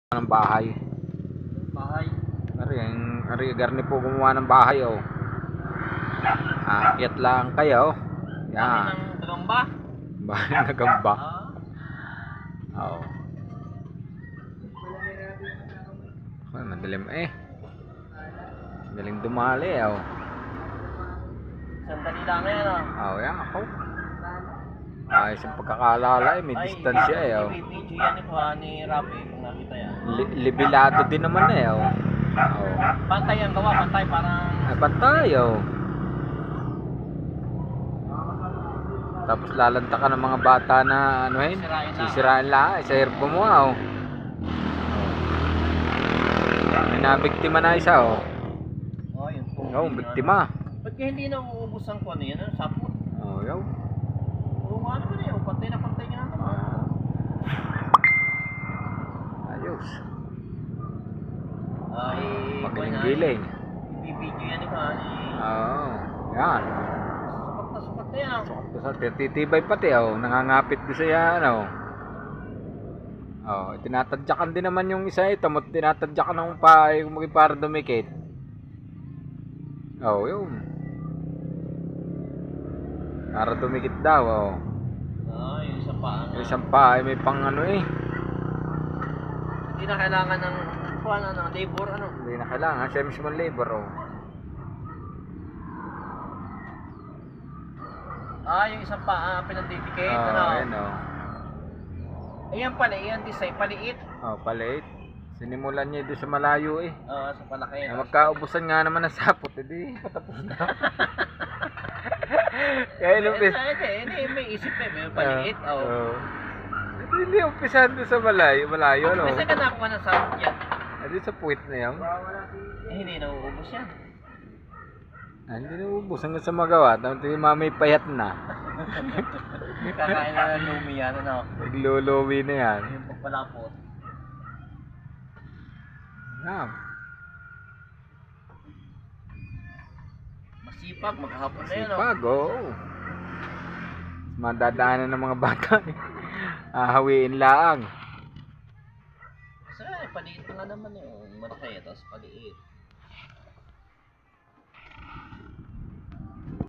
ng bahay. Bahay. Ari garni po gumawa ng bahay oh. Aakyat lang kayo. Bahay Yan. ng Gagamba. Bahay ng Gagamba. Oo. Ay, madilim eh. Madaling dumali oh. Sandali lang yan Yan ako. Ayos ang pagkakalala eh, may distansya eh oh. Video yan ni Rafi kung nakita yan. Libilado din naman eh oh. Pantay ang gawa, pantay parang... Ay, pantay oh. Tapos lalanta ka ng mga bata na ano sisirain lang sa herb mo oh. May nabiktima na isa oh. Yun po. Biktima. Ba't kaya hindi na uubos ang kuwan yan? Sapot? Yaw. Ano ba na yun? Pantay niya naman. Ayos. Ay, Magiling-giling. Ibibidyo yan ni Yan. Sukat na yan. Titibay pati oh. Nangangapit din siya ano. Tinatadyakan din naman yung isa ito. Tinatadyakan ng pahay kung para dumikit. Yun. Para dumikit daw Yung isa pa. Yung isang pahay may pang ano eh. Hindi na kailangan ng labor Hindi na kailangan. Siya mismo labor yung isang pa pinandidicate Ayan Ayan pala, yan design, paliit. Paliit. Sinimulan niya doon sa malayo eh. Sa palaki. Magkaubusan nga naman ng sapot, edi patapos na. Kaya Hindi, may isip may paliit. Hindi umpisahan doon sa malayo ano. Kasi ka ng sapot yan. Edi sa puwit na yan. Hindi nauubos yan. Hindi naubos hanggang sa magawa. Tapos yung mamay payat na. Kakain na ng lumi yan, Nagluluwi na yan. Yung pagpalapot. Masipag, maghapon na yan Sipag, madadaanan ng mga bata. Hawiin lang. Kasi paliit na nga naman malaki, tapos paliit.